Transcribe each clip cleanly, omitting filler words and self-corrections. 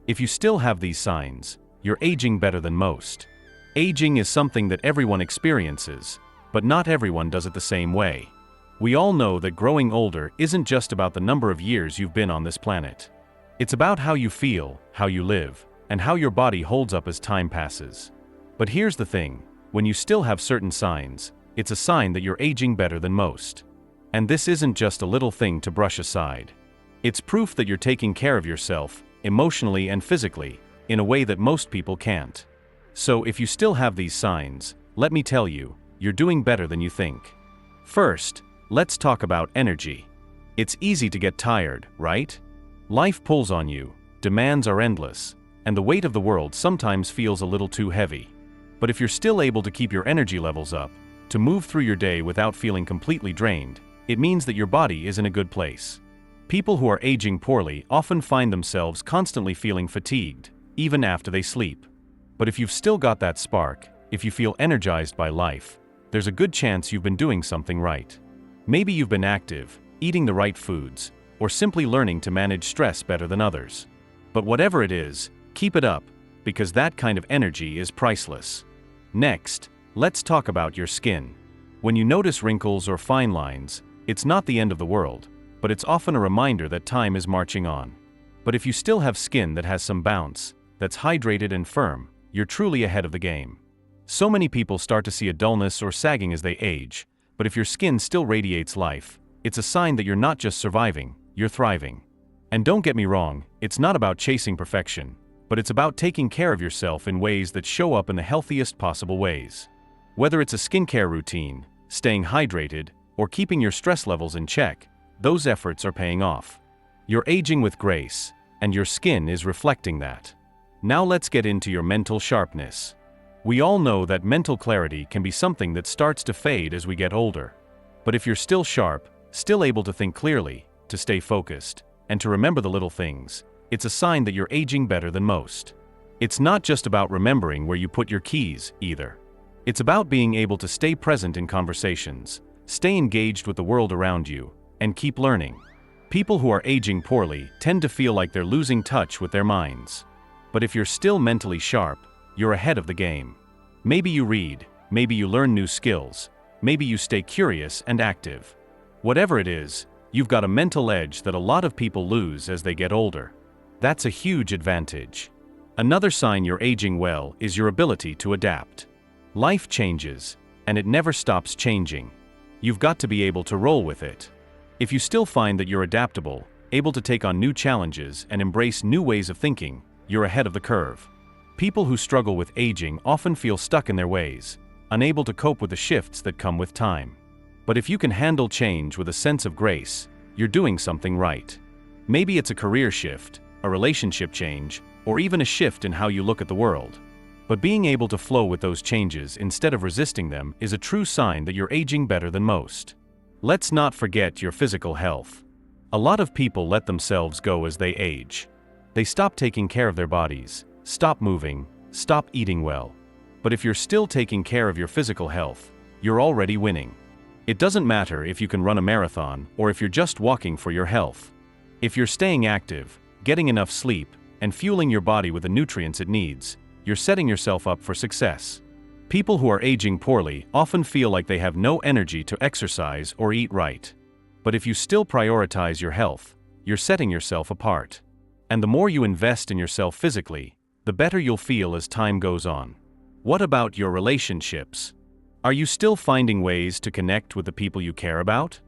If you still have these signs, you're aging better than most. Aging is something that everyone experiences, but not everyone does it the same way. We all know that growing older isn't just about the number of years you've been on this planet. It's about how you feel, how you live, and how your body holds up as time passes. But here's the thing, when you still have certain signs, it's a sign that you're aging better than most. And this isn't just a little thing to brush aside. It's proof that you're taking care of yourself, emotionally and physically, in a way that most people can't. So if you still have these signs, let me tell you, you're doing better than you think. First, let's talk about energy. It's easy to get tired, right? Life pulls on you, demands are endless, and the weight of the world sometimes feels a little too heavy. But if you're still able to keep your energy levels up, to move through your day without feeling completely drained, it means that your body is in a good place. People who are aging poorly often find themselves constantly feeling fatigued, even after they sleep. But if you've still got that spark, if you feel energized by life, there's a good chance you've been doing something right. Maybe you've been active, eating the right foods, or simply learning to manage stress better than others. But whatever it is, keep it up, because that kind of energy is priceless. Next, let's talk about your skin. When you notice wrinkles or fine lines, it's not the end of the world, but it's often a reminder that time is marching on. But if you still have skin that has some bounce, that's hydrated and firm, you're truly ahead of the game. So many people start to see a dullness or sagging as they age, but if your skin still radiates life, it's a sign that you're not just surviving, you're thriving. And don't get me wrong, it's not about chasing perfection, but it's about taking care of yourself in ways that show up in the healthiest possible ways. Whether it's a skincare routine, staying hydrated, or keeping your stress levels in check, those efforts are paying off. You're aging with grace, and your skin is reflecting that. Now let's get into your mental sharpness. We all know that mental clarity can be something that starts to fade as we get older. But if you're still sharp, still able to think clearly, to stay focused, and to remember the little things, it's a sign that you're aging better than most. It's not just about remembering where you put your keys, either. It's about being able to stay present in conversations, stay engaged with the world around you, and keep learning. People who are aging poorly tend to feel like they're losing touch with their minds. But if you're still mentally sharp, you're ahead of the game. Maybe you read, maybe you learn new skills, maybe you stay curious and active. Whatever it is, you've got a mental edge that a lot of people lose as they get older. That's a huge advantage. Another sign you're aging well is your ability to adapt. Life changes, and it never stops changing. You've got to be able to roll with it. If you still find that you're adaptable, able to take on new challenges and embrace new ways of thinking, you're ahead of the curve. People who struggle with aging often feel stuck in their ways, unable to cope with the shifts that come with time. But if you can handle change with a sense of grace, you're doing something right. Maybe it's a career shift, a relationship change, or even a shift in how you look at the world. But being able to flow with those changes instead of resisting them is a true sign that you're aging better than most. Let's not forget your physical health. A lot of people let themselves go as they age. They stop taking care of their bodies, stop moving, stop eating well. But if you're still taking care of your physical health, you're already winning. It doesn't matter if you can run a marathon or if you're just walking for your health. If you're staying active, getting enough sleep, and fueling your body with the nutrients it needs, you're setting yourself up for success. People who are aging poorly often feel like they have no energy to exercise or eat right. But if you still prioritize your health, you're setting yourself apart. And the more you invest in yourself physically, the better you'll feel as time goes on. What about your relationships? Are you still finding ways to connect with the people you care about?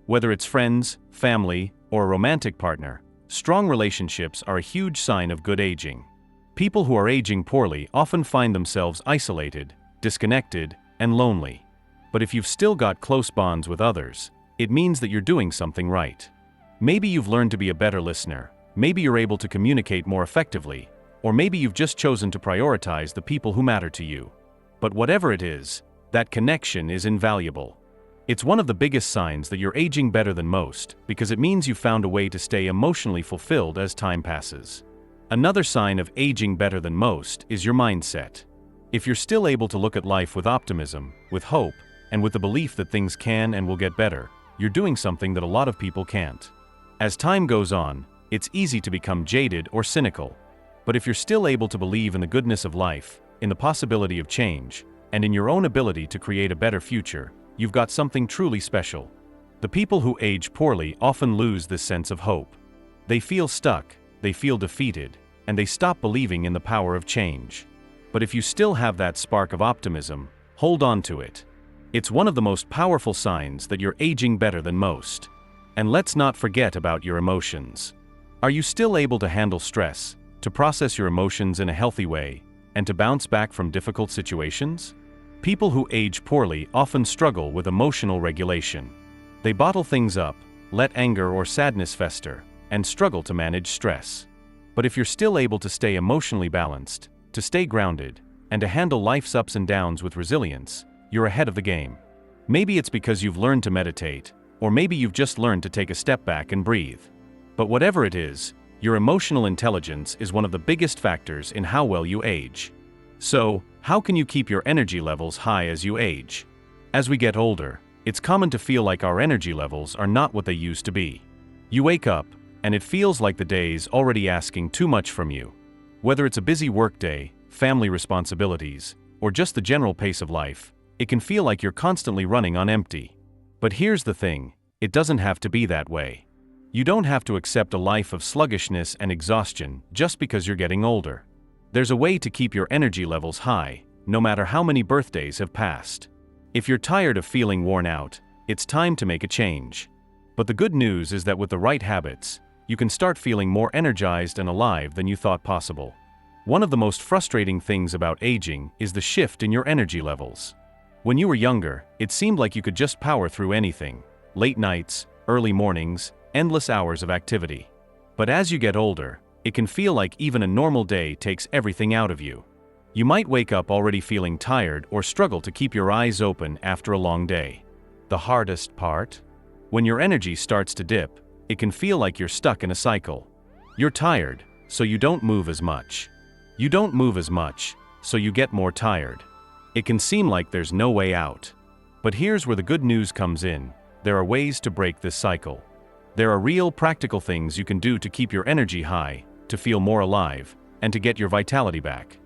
Whether it's friends, family, or a romantic partner, strong relationships are a huge sign of good aging. People who are aging poorly often find themselves isolated, disconnected, and lonely. But if you've still got close bonds with others, it means that you're doing something right. Maybe you've learned to be a better listener, maybe you're able to communicate more effectively, or maybe you've just chosen to prioritize the people who matter to you. But whatever it is, that connection is invaluable. It's one of the biggest signs that you're aging better than most, because it means you've found a way to stay emotionally fulfilled as time passes. Another sign of aging better than most is your mindset. If you're still able to look at life with optimism, with hope, and with the belief that things can and will get better, you're doing something that a lot of people can't. As time goes on, it's easy to become jaded or cynical. But if you're still able to believe in the goodness of life, in the possibility of change, and in your own ability to create a better future, you've got something truly special. The people who age poorly often lose this sense of hope. They feel stuck, they feel defeated, and they stop believing in the power of change. But if you still have that spark of optimism, hold on to it. It's one of the most powerful signs that you're aging better than most. And let's not forget about your emotions. Are you still able to handle stress, to process your emotions in a healthy way, and to bounce back from difficult situations? People who age poorly often struggle with emotional regulation. They bottle things up, let anger or sadness fester, and struggle to manage stress. But if you're still able to stay emotionally balanced, to stay grounded, and to handle life's ups and downs with resilience, you're ahead of the game. Maybe it's because you've learned to meditate, or maybe you've just learned to take a step back and breathe. But whatever it is, your emotional intelligence is one of the biggest factors in how well you age. So, how can you keep your energy levels high as you age? As we get older, it's common to feel like our energy levels are not what they used to be. You wake up, and it feels like the day's already asking too much from you. Whether it's a busy workday, family responsibilities, or just the general pace of life, it can feel like you're constantly running on empty. But here's the thing, it doesn't have to be that way. You don't have to accept a life of sluggishness and exhaustion just because you're getting older. There's a way to keep your energy levels high, no matter how many birthdays have passed. If you're tired of feeling worn out, it's time to make a change. But the good news is that with the right habits, you can start feeling more energized and alive than you thought possible. One of the most frustrating things about aging is the shift in your energy levels. When you were younger, it seemed like you could just power through anything. Late nights, early mornings, endless hours of activity. But as you get older, it can feel like even a normal day takes everything out of you. You might wake up already feeling tired or struggle to keep your eyes open after a long day. The hardest part? When your energy starts to dip, it can feel like you're stuck in a cycle. You're tired, so you don't move as much. You don't move as much, so you get more tired. It can seem like there's no way out. But here's where the good news comes in. There are ways to break this cycle. There are real practical things you can do to keep your energy high, to feel more alive, and to get your vitality back.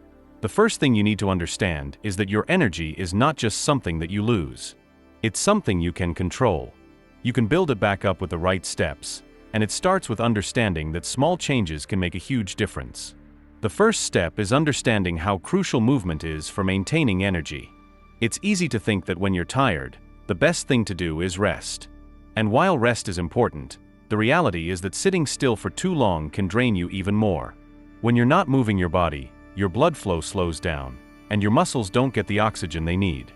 The first thing you need to understand is that your energy is not just something that you lose. It's something you can control. You can build it back up with the right steps, and it starts with understanding that small changes can make a huge difference. The first step is understanding how crucial movement is for maintaining energy. It's easy to think that when you're tired, the best thing to do is rest. And while rest is important, the reality is that sitting still for too long can drain you even more. When you're not moving your body, your blood flow slows down, and your muscles don't get the oxygen they need.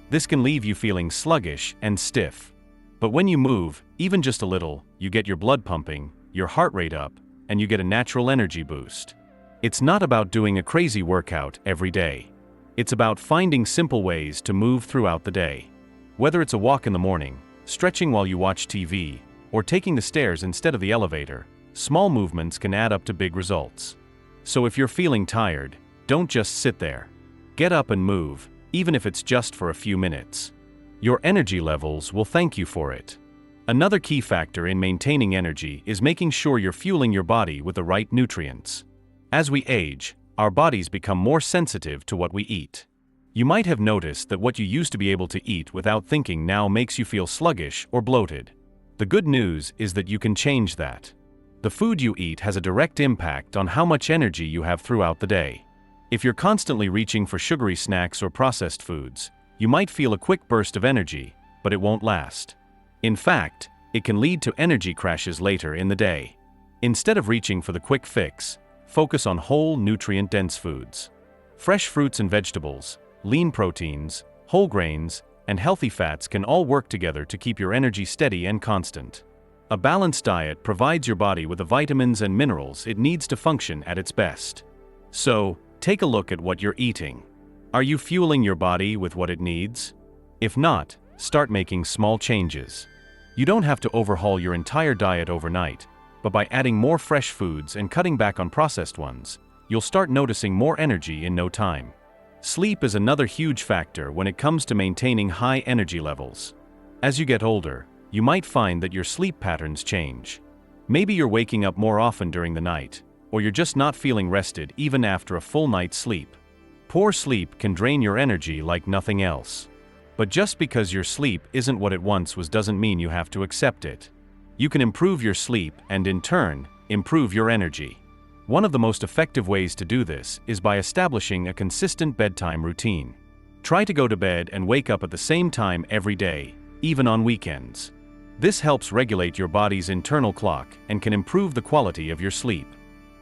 This can leave you feeling sluggish and stiff. But when you move, even just a little, you get your blood pumping, your heart rate up, and you get a natural energy boost. It's not about doing a crazy workout every day. It's about finding simple ways to move throughout the day. Whether it's a walk in the morning, stretching while you watch TV, or taking the stairs instead of the elevator, small movements can add up to big results. So if you're feeling tired, don't just sit there. Get up and move, even if it's just for a few minutes. Your energy levels will thank you for it. Another key factor in maintaining energy is making sure you're fueling your body with the right nutrients. As we age, our bodies become more sensitive to what we eat. You might have noticed that what you used to be able to eat without thinking now makes you feel sluggish or bloated. The good news is that you can change that. The food you eat has a direct impact on how much energy you have throughout the day. If you're constantly reaching for sugary snacks or processed foods, you might feel a quick burst of energy, but it won't last. In fact, it can lead to energy crashes later in the day. Instead of reaching for the quick fix, focus on whole, nutrient-dense foods. Fresh fruits and vegetables, lean proteins, whole grains, and healthy fats can all work together to keep your energy steady and constant. A balanced diet provides your body with the vitamins and minerals it needs to function at its best. So, take a look at what you're eating. Are you fueling your body with what it needs? If not, start making small changes. You don't have to overhaul your entire diet overnight, but by adding more fresh foods and cutting back on processed ones, you'll start noticing more energy in no time. Sleep is another huge factor when it comes to maintaining high energy levels. As you get older, you might find that your sleep patterns change. Maybe you're waking up more often during the night, or you're just not feeling rested even after a full night's sleep. Poor sleep can drain your energy like nothing else. But just because your sleep isn't what it once was doesn't mean you have to accept it. You can improve your sleep and, in turn, improve your energy. One of the most effective ways to do this is by establishing a consistent bedtime routine. Try to go to bed and wake up at the same time every day, even on weekends. This helps regulate your body's internal clock and can improve the quality of your sleep.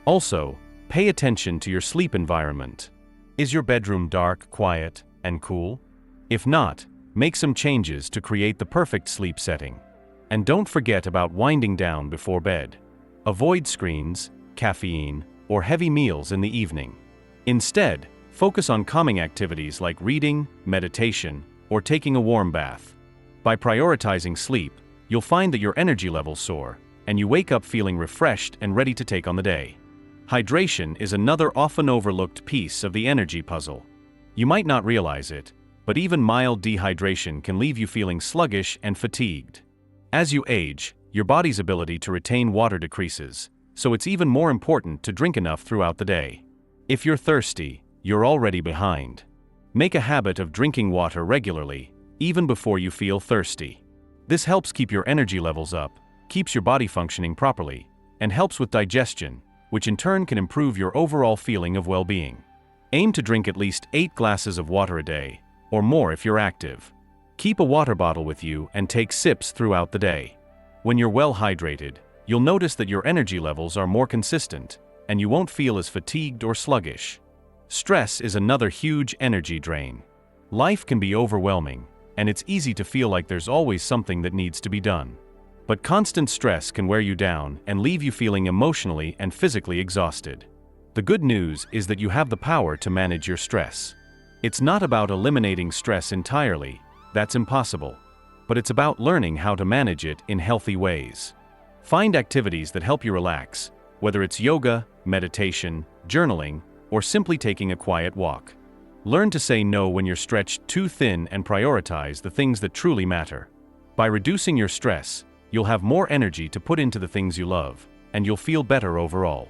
Also, pay attention to your sleep environment. Is your bedroom dark, quiet, and cool? If not, make some changes to create the perfect sleep setting. And don't forget about winding down before bed. Avoid screens, caffeine, or heavy meals in the evening. Instead, focus on calming activities like reading, meditation, or taking a warm bath. By prioritizing sleep, you'll find that your energy levels soar, and you wake up feeling refreshed and ready to take on the day. Hydration is another often overlooked piece of the energy puzzle. You might not realize it, but even mild dehydration can leave you feeling sluggish and fatigued. As you age, your body's ability to retain water decreases, so it's even more important to drink enough throughout the day. If you're thirsty, you're already behind. Make a habit of drinking water regularly, even before you feel thirsty. This helps keep your energy levels up, keeps your body functioning properly, and helps with digestion, which in turn can improve your overall feeling of well-being. Aim to drink at least 8 glasses of water a day, or more if you're active. Keep a water bottle with you and take sips throughout the day. When you're well hydrated, you'll notice that your energy levels are more consistent, and you won't feel as fatigued or sluggish. Stress is another huge energy drain. Life can be overwhelming, and it's easy to feel like there's always something that needs to be done. But constant stress can wear you down and leave you feeling emotionally and physically exhausted. The good news is that you have the power to manage your stress. It's not about eliminating stress entirely, that's impossible. But it's about learning how to manage it in healthy ways. Find activities that help you relax, whether it's yoga, meditation, journaling, or simply taking a quiet walk. Learn to say no when you're stretched too thin and prioritize the things that truly matter. By reducing your stress, you'll have more energy to put into the things you love, and you'll feel better overall.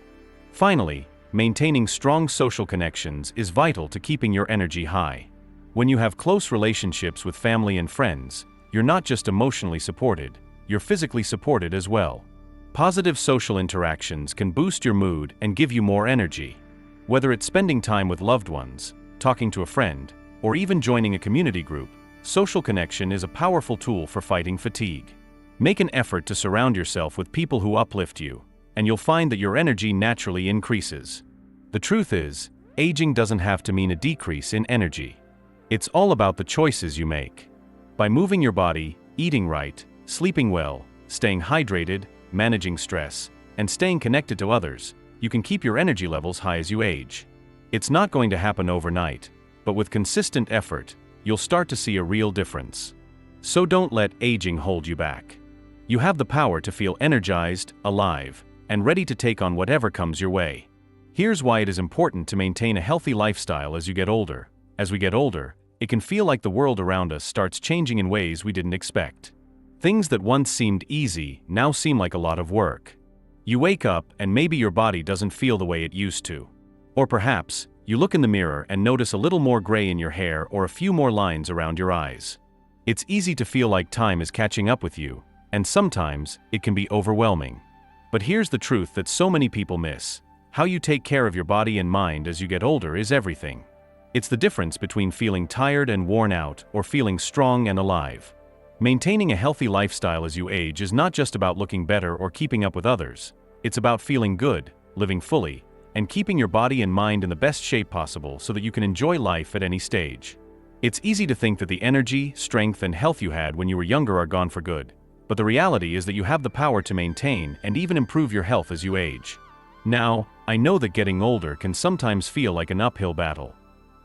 Finally, maintaining strong social connections is vital to keeping your energy high. When you have close relationships with family and friends, you're not just emotionally supported, you're physically supported as well. Positive social interactions can boost your mood and give you more energy. Whether it's spending time with loved ones, talking to a friend, or even joining a community group, social connection is a powerful tool for fighting fatigue. Make an effort to surround yourself with people who uplift you, and you'll find that your energy naturally increases. The truth is, aging doesn't have to mean a decrease in energy. It's all about the choices you make. By moving your body, eating right, sleeping well, staying hydrated, managing stress, and staying connected to others, you can keep your energy levels high as you age. It's not going to happen overnight, but with consistent effort, you'll start to see a real difference. So don't let aging hold you back. You have the power to feel energized, alive, and ready to take on whatever comes your way. Here's why it is important to maintain a healthy lifestyle as you get older. As we get older, it can feel like the world around us starts changing in ways we didn't expect. Things that once seemed easy now seem like a lot of work. You wake up and maybe your body doesn't feel the way it used to. Or perhaps, you look in the mirror and notice a little more gray in your hair or a few more lines around your eyes. It's easy to feel like time is catching up with you, and sometimes it can be overwhelming. But here's the truth that so many people miss. How you take care of your body and mind as you get older is everything. It's the difference between feeling tired and worn out or feeling strong and alive. Maintaining a healthy lifestyle as you age is not just about looking better or keeping up with others. It's about feeling good, living fully, and keeping your body and mind in the best shape possible so that you can enjoy life at any stage. It's easy to think that the energy, strength, and health you had when you were younger are gone for good. But the reality is that you have the power to maintain and even improve your health as you age. Now, I know that getting older can sometimes feel like an uphill battle.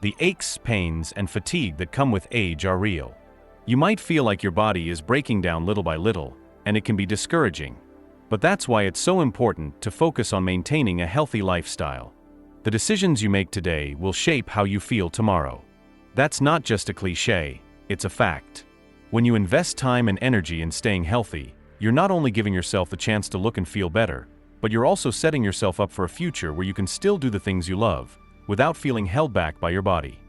The aches, pains, and fatigue that come with age are real. You might feel like your body is breaking down little by little, and it can be discouraging. But that's why it's so important to focus on maintaining a healthy lifestyle. The decisions you make today will shape how you feel tomorrow. That's not just a cliche, it's a fact. When you invest time and energy in staying healthy, you're not only giving yourself the chance to look and feel better, but you're also setting yourself up for a future where you can still do the things you love, without feeling held back by your body.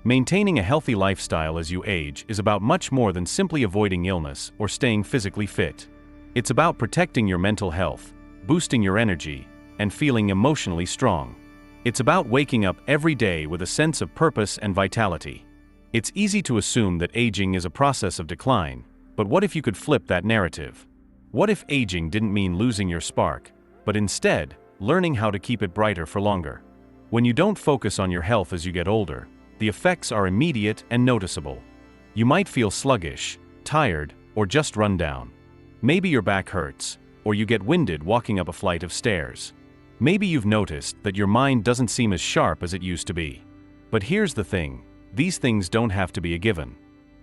Maintaining a healthy lifestyle as you age is about much more than simply avoiding illness or staying physically fit. It's about protecting your mental health, boosting your energy, and feeling emotionally strong. It's about waking up every day with a sense of purpose and vitality. It's easy to assume that aging is a process of decline, but what if you could flip that narrative? What if aging didn't mean losing your spark, but instead, learning how to keep it brighter for longer? When you don't focus on your health as you get older, the effects are immediate and noticeable. You might feel sluggish, tired, or just run down. Maybe your back hurts, or you get winded walking up a flight of stairs. Maybe you've noticed that your mind doesn't seem as sharp as it used to be. But here's the thing, these things don't have to be a given.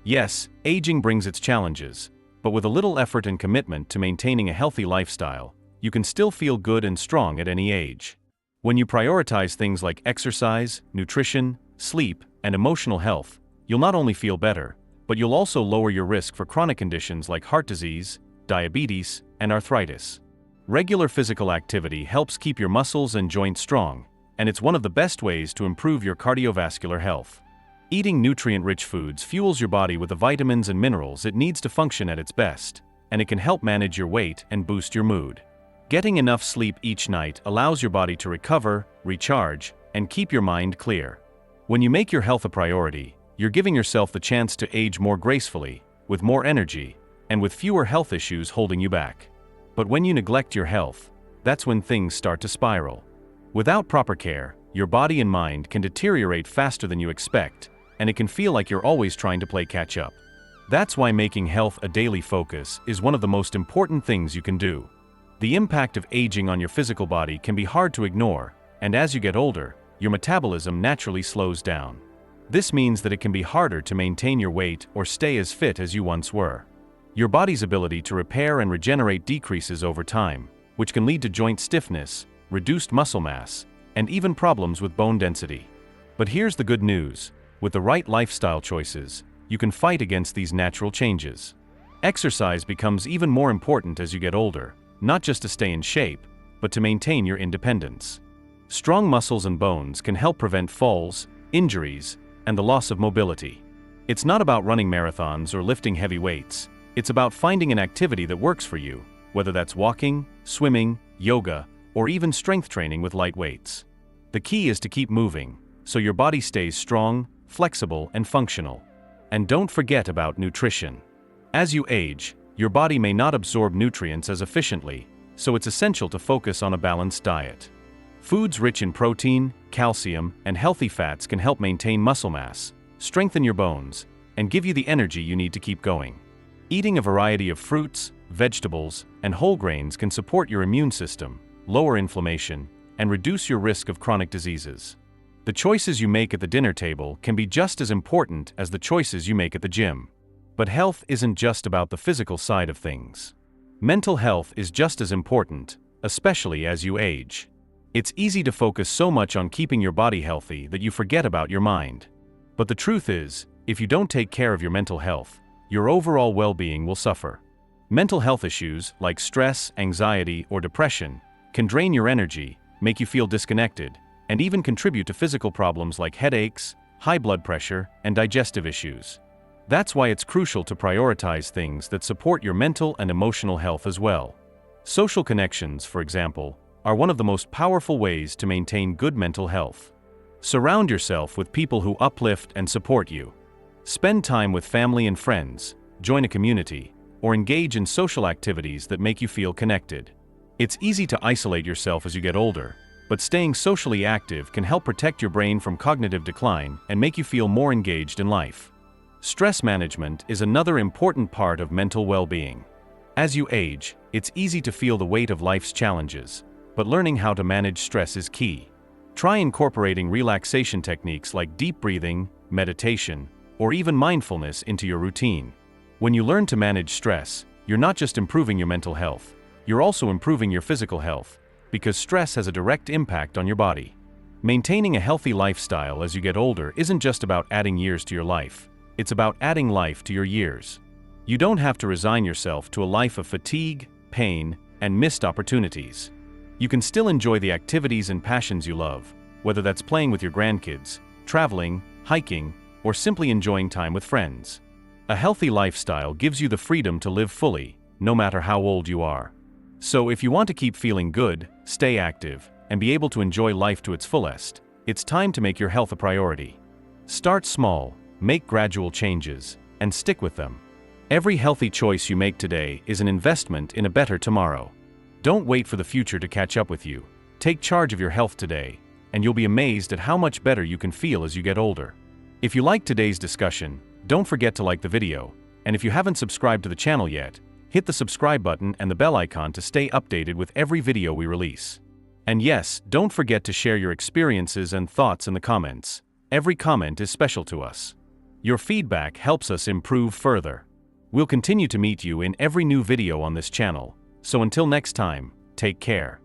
Yes, aging brings its challenges, but with a little effort and commitment to maintaining a healthy lifestyle, you can still feel good and strong at any age. When you prioritize things like exercise, nutrition, sleep, and emotional health, you'll not only feel better, but you'll also lower your risk for chronic conditions like heart disease, diabetes, and arthritis. Regular physical activity helps keep your muscles and joints strong, and it's one of the best ways to improve your cardiovascular health. Eating nutrient-rich foods fuels your body with the vitamins and minerals it needs to function at its best, and it can help manage your weight and boost your mood. Getting enough sleep each night allows your body to recover, recharge, and keep your mind clear. When you make your health a priority, you're giving yourself the chance to age more gracefully, with more energy, and with fewer health issues holding you back. But when you neglect your health, that's when things start to spiral. Without proper care, your body and mind can deteriorate faster than you expect, and it can feel like you're always trying to play catch up. That's why making health a daily focus is one of the most important things you can do. The impact of aging on your physical body can be hard to ignore, and as you get older, your metabolism naturally slows down. This means that it can be harder to maintain your weight or stay as fit as you once were. Your body's ability to repair and regenerate decreases over time, which can lead to joint stiffness, reduced muscle mass, and even problems with bone density. But here's the good news. With the right lifestyle choices, you can fight against these natural changes. Exercise becomes even more important as you get older, not just to stay in shape, but to maintain your independence. Strong muscles and bones can help prevent falls, injuries, and the loss of mobility. It's not about running marathons or lifting heavy weights. It's about finding an activity that works for you, whether that's walking, swimming, yoga, or even strength training with light weights. The key is to keep moving, so your body stays strong, flexible, and functional. And don't forget about nutrition. As you age, your body may not absorb nutrients as efficiently, so it's essential to focus on a balanced diet. Foods rich in protein, calcium, and healthy fats can help maintain muscle mass, strengthen your bones, and give you the energy you need to keep going. Eating a variety of fruits, vegetables, and whole grains can support your immune system, lower inflammation, and reduce your risk of chronic diseases. The choices you make at the dinner table can be just as important as the choices you make at the gym. But health isn't just about the physical side of things. Mental health is just as important, especially as you age. It's easy to focus so much on keeping your body healthy that you forget about your mind. But the truth is, if you don't take care of your mental health, your overall well-being will suffer. Mental health issues like stress, anxiety, or depression can drain your energy, make you feel disconnected, and even contribute to physical problems like headaches, high blood pressure, and digestive issues. That's why it's crucial to prioritize things that support your mental and emotional health as well. Social connections, for example, are one of the most powerful ways to maintain good mental health. Surround yourself with people who uplift and support you. Spend time with family and friends, join a community, or engage in social activities that make you feel connected. It's easy to isolate yourself as you get older, but staying socially active can help protect your brain from cognitive decline and make you feel more engaged in life. Stress management is another important part of mental well-being. As you age, it's easy to feel the weight of life's challenges, but learning how to manage stress is key. Try incorporating relaxation techniques like deep breathing, meditation, or even mindfulness into your routine. When you learn to manage stress, you're not just improving your mental health, you're also improving your physical health, because stress has a direct impact on your body. Maintaining a healthy lifestyle as you get older isn't just about adding years to your life, it's about adding life to your years. You don't have to resign yourself to a life of fatigue, pain, and missed opportunities. You can still enjoy the activities and passions you love, whether that's playing with your grandkids, traveling, hiking, or simply enjoying time with friends. A healthy lifestyle gives you the freedom to live fully, no matter how old you are. So if you want to keep feeling good, stay active, and be able to enjoy life to its fullest, it's time to make your health a priority. Start small, make gradual changes, and stick with them. Every healthy choice you make today is an investment in a better tomorrow. Don't wait for the future to catch up with you. Take charge of your health today, and you'll be amazed at how much better you can feel as you get older. If you liked today's discussion, don't forget to like the video, and if you haven't subscribed to the channel yet, hit the subscribe button and the bell icon to stay updated with every video we release. And yes, don't forget to share your experiences and thoughts in the comments. Every comment is special to us. Your feedback helps us improve further. We'll continue to meet you in every new video on this channel, so until next time, take care.